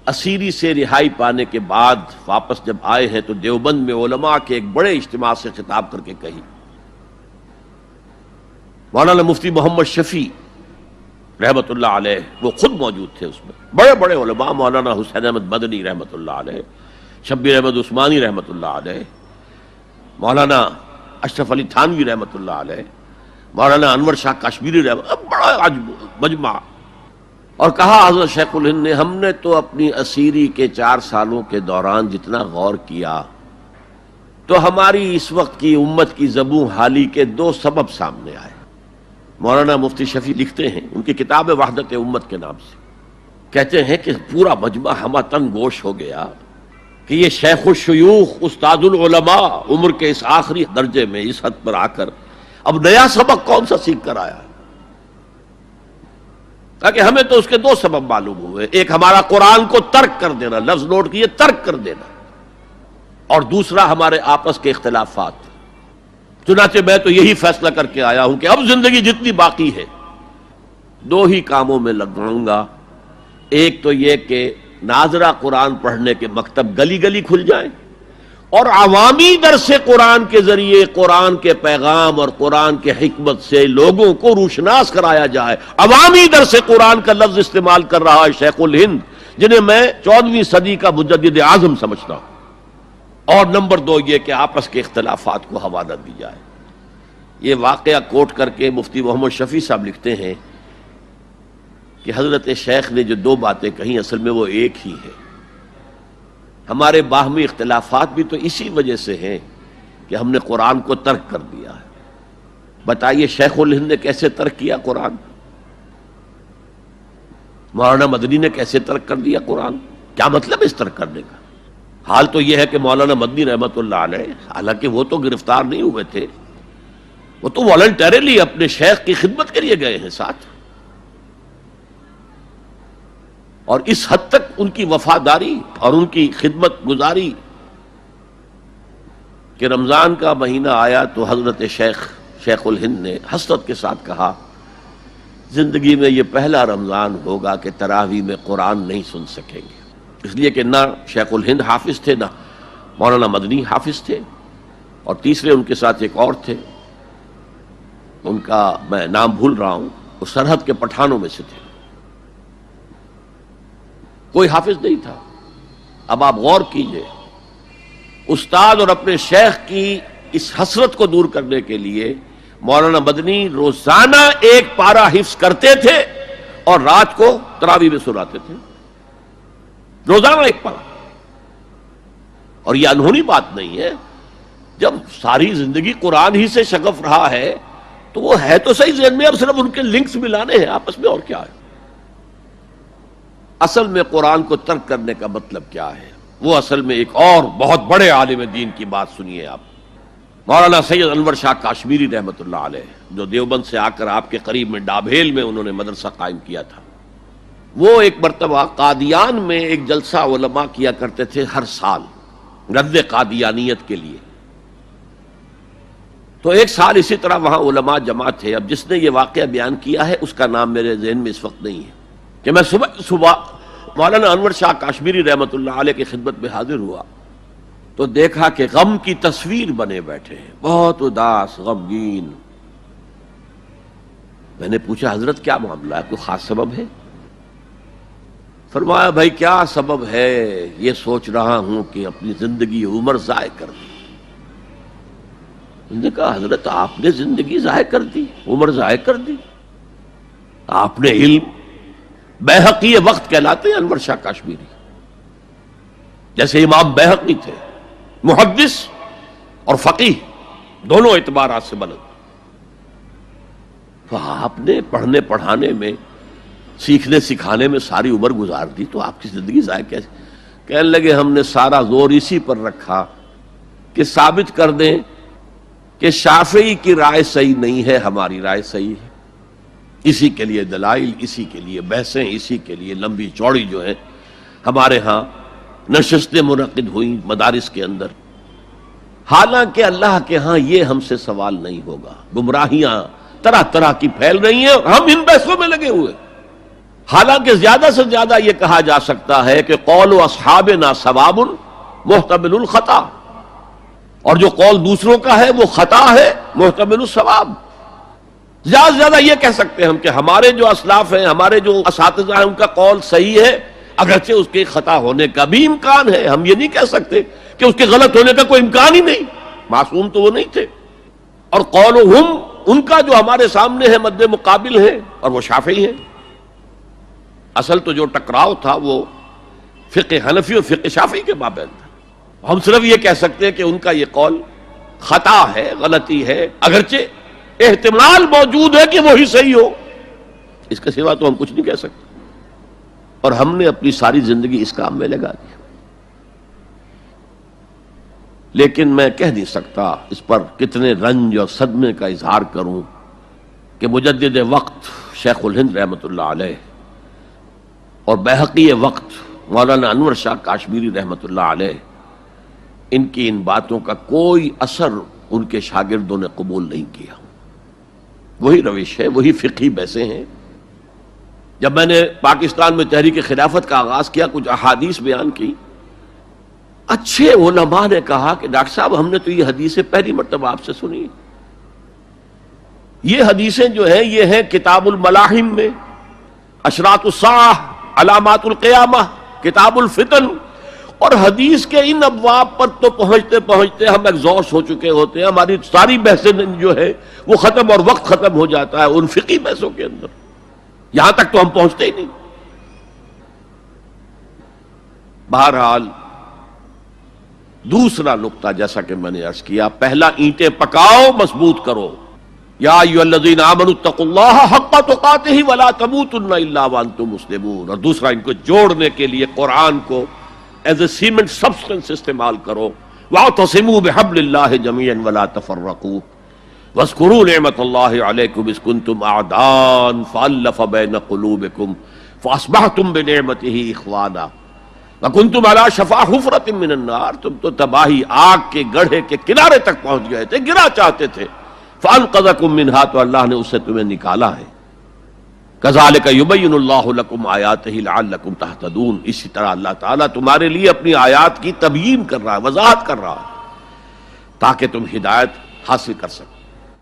اسیری سے رہائی پانے کے بعد واپس جب آئے ہیں تو دیوبند میں علماء کے ایک بڑے اجتماع سے خطاب کر کے کہی. مولانا مفتی محمد شفیع رحمت اللہ علیہ وہ خود موجود تھے اس میں، بڑے بڑے علماء، مولانا حسین احمد مدنی رحمت اللہ علیہ، شبیر احمد عثمانی رحمت اللہ علیہ، مولانا اشرف علی تھانوی رحمت اللہ علیہ، مولانا انور شاہ کاشمیری رحمت، بڑا مجمع. اور کہا حضرت شیخ الہند نے ہم نے تو اپنی اسیری کے 4 سالوں کے دوران جتنا غور کیا تو ہماری اس وقت کی امت کی زبوں حالی کے 2 سبب سامنے آئے. مولانا مفتی شفیع لکھتے ہیں، ان کی کتاب وحدت امت کے نام سے، کہتے ہیں کہ پورا مجمع ہمہ تن گوش ہو گیا کہ یہ شیخ الشیوخ استاد العلماء عمر کے اس آخری درجے میں اس حد پر آ کر اب نیا سبق کون سا سیکھ کر آیا ہے. تاکہ ہمیں تو اس کے 2 سبب معلوم ہوئے، ایک ہمارا قرآن کو ترک کر دینا، لفظ نوٹ کیے ترک کر دینا، اور دوسرا ہمارے آپس کے اختلافات. چنانچہ میں تو یہی فیصلہ کر کے آیا ہوں کہ اب زندگی جتنی باقی ہے 2 ہی کاموں میں لگاؤں گا. ایک تو یہ کہ ناظرہ قرآن پڑھنے کے مکتب گلی گلی کھل جائیں اور عوامی درس قرآن کے ذریعے قرآن کے پیغام اور قرآن کے حکمت سے لوگوں کو روشناس کرایا جائے. عوامی درس قرآن کا لفظ استعمال کر رہا ہے شیخ الہند، جنہیں میں 14ویں صدی کا مجدد اعظم سمجھتا ہوں. اور نمبر 2 یہ کہ آپس کے اختلافات کو حوالت دی جائے. یہ واقعہ کوٹ کر کے مفتی محمد شفیع صاحب لکھتے ہیں کہ حضرت شیخ نے جو 2 باتیں کہیں اصل میں وہ ایک ہی ہے. ہمارے باہمی اختلافات بھی تو اسی وجہ سے ہیں کہ ہم نے قرآن کو ترک کر دیا ہے. بتائیے شیخ الہند نے کیسے ترک کیا قرآن؟ مولانا مدنی نے کیسے ترک کر دیا قرآن؟ کیا مطلب اس ترک کرنے کا؟ حال تو یہ ہے کہ مولانا مدنی رحمت اللہ علیہ، حالانکہ وہ تو گرفتار نہیں ہوئے تھے، وہ تو والنٹریلی اپنے شیخ کی خدمت کے لیے گئے ہیں ساتھ، اور اس حد تک ان کی وفاداری اور ان کی خدمت گزاری کہ رمضان کا مہینہ آیا تو حضرت شیخ الہند نے حسرت کے ساتھ کہا زندگی میں یہ پہلا رمضان ہوگا کہ تراویح میں قرآن نہیں سن سکیں گے. اس لیے کہ نہ شیخ الہند حافظ تھے، نہ مولانا مدنی حافظ تھے، اور تیسرے ان کے ساتھ ایک اور تھے، ان کا میں نام بھول رہا ہوں، وہ سرحد کے پٹھانوں میں سے تھے. کوئی حافظ نہیں تھا. اب آپ غور کیجئے، استاد اور اپنے شیخ کی اس حسرت کو دور کرنے کے لیے مولانا مدنی روزانہ 1 پارہ حفظ کرتے تھے اور رات کو تراویح میں سناتے تھے، روزانہ 1 پارہ. اور یہ انہونی بات نہیں ہے. جب ساری زندگی قرآن ہی سے شغف رہا ہے تو وہ ہے تو صحیح ذہن میں، اب صرف ان کے لنکس ملانے ہیں آپس میں، اور کیا ہے. اصل میں قرآن کو ترک کرنے کا مطلب کیا ہے؟ وہ اصل میں ایک اور بہت بڑے عالم دین کی بات سنیے آپ، مولانا سید انور شاہ کاشمیری رحمت اللہ علیہ، جو دیوبند سے آ کر آپ کے قریب میں ڈابھیل میں انہوں نے مدرسہ قائم کیا تھا. وہ ایک مرتبہ قادیان میں ایک جلسہ علماء کیا کرتے تھے ہر سال رد قادیانیت کے لیے. تو ایک سال اسی طرح وہاں علماء جمع تھے. اب جس نے یہ واقعہ بیان کیا ہے اس کا نام میرے ذہن میں اس وقت نہیں ہے، کہ میں صبح مولانا انور شاہ کاشمیری رحمت اللہ علیہ کی خدمت میں حاضر ہوا تو دیکھا کہ غم کی تصویر بنے بیٹھے ہیں، بہت اداس، غمگین. میں نے پوچھا حضرت کیا معاملہ ہے، کوئی خاص سبب ہے؟ فرمایا بھائی کیا سبب ہے، یہ سوچ رہا ہوں کہ اپنی زندگی عمر ضائع کر دی. میں نے کہا حضرت آپ نے زندگی ضائع کر دی، عمر ضائع کر دی؟ آپ نے علم، بیہقی وقت کہلاتے ہیں انور شاہ کاشمیری، جیسے امام بیہقی تھے، محدث اور فقیہ دونوں اعتبارات سے بلند. تو آپ نے پڑھنے پڑھانے میں، سیکھنے سکھانے میں ساری عمر گزار دی، تو آپ کی زندگی ضائع کیسے؟ کہنے لگے ہم نے سارا زور اسی پر رکھا کہ ثابت کر دیں کہ شافعی کی رائے صحیح نہیں ہے، ہماری رائے صحیح ہے. اسی کے لیے دلائل، اسی کے لیے بحثیں، اسی کے لیے لمبی چوڑی جو ہے ہمارے ہاں نشستیں منعقد ہوئیں مدارس کے اندر. حالانکہ اللہ کے ہاں یہ ہم سے سوال نہیں ہوگا. گمراہیاں طرح طرح کی پھیل رہی ہیں اور ہم ان بحثوں میں لگے ہوئے. حالانکہ زیادہ سے زیادہ یہ کہا جا سکتا ہے کہ قول اصحابنا ثواب محتمل الخطا، اور جو قول دوسروں کا ہے وہ خطا ہے محتمل الثواب۔ زیادہ سے زیادہ یہ کہہ سکتے ہیں ہم کہ ہمارے جو اسلاف ہیں، ہمارے جو اساتذہ ہیں، ان کا قول صحیح ہے، اگرچہ اس کے خطا ہونے کا بھی امکان ہے۔ ہم یہ نہیں کہہ سکتے کہ اس کے غلط ہونے کا کوئی امکان ہی نہیں، معصوم تو وہ نہیں تھے۔ اور قولہم، ان کا جو ہمارے سامنے ہے مد مقابل ہے، اور وہ شافعی ہیں۔ اصل تو جو ٹکراؤ تھا وہ فقہ حنفی اور فقہ شافعی کے مابین تھا۔ ہم صرف یہ کہہ سکتے ہیں کہ ان کا یہ قول خطا ہے، غلطی ہے، اگرچہ احتمال موجود ہے کہ وہی صحیح ہو، اس کے سوا تو ہم کچھ نہیں کہہ سکتے۔ اور ہم نے اپنی ساری زندگی اس کام میں لگا دی، لیکن میں کہہ نہیں سکتا اس پر کتنے رنج اور صدمے کا اظہار کروں کہ مجدد وقت شیخ الہند رحمۃ اللہ علیہ اور بحقی وقت مولانا انور شاہ کاشمیری رحمۃ اللہ علیہ، ان کی ان باتوں کا کوئی اثر ان کے شاگردوں نے قبول نہیں کیا۔ وہی روش ہے، وہی فقہی بحثیں ہیں۔ جب میں نے پاکستان میں تحریک خلافت کا آغاز کیا، کچھ احادیث بیان کی، اچھے علماء نے کہا کہ ڈاکٹر صاحب ہم نے تو یہ حدیثیں پہلی مرتبہ آپ سے سنی۔ یہ حدیثیں جو ہیں یہ ہیں کتاب الملاحم میں، اشراط الساعہ، علامات القیامہ، کتاب الفتن، اور حدیث کے ان ابواب پر تو پہنچتے پہنچتے ہم ایگزاسٹ ہو چکے ہوتے ہیں، ہماری ساری بحثیں جو ہے وہ ختم، اور وقت ختم ہو جاتا ہے ان فقہی بحثوں کے اندر، یہاں تک تو ہم پہنچتے ہی نہیں۔ بہرحال دوسرا نقطہ جیسا کہ میں نے عرض کیا، پہلا اینٹیں پکاؤ، مضبوط کرو، یا ایھا الذین آمنوا اتقوا اللہ حق تقاتہ ولا تموتن الا وانتم مسلمون، اور دوسرا ان کو جوڑنے کے لیے قرآن کو ایز اے سیمنٹ سبسٹنس استعمال کرو، واعتصموا بحبل اللہ جميعا ولا تفرقوا واذکروا نعمت اللہ علیکم اذ کنتم اعداء فالف بین قلوبکم فاصبحتم بنعمتہ اخوانا وکنتم علی شفا حفرۃ من النار، تم تو تباہی آگ کے گڑھے کے کنارے تک پہنچ گئے تھے، گرا چاہتے تھے، فانقذکم منہا، تو اللہ نے اس سے تمہیں نکالا ہے۔ کذالک یبین اللہ لکم آیاتہ لعلکم تہتدون، اسی طرح اللہ تعالیٰ تمہارے لیے اپنی آیات کی تبیین کر رہا ہے، وضاحت کر رہا ہے، تاکہ تم ہدایت حاصل کر سکو۔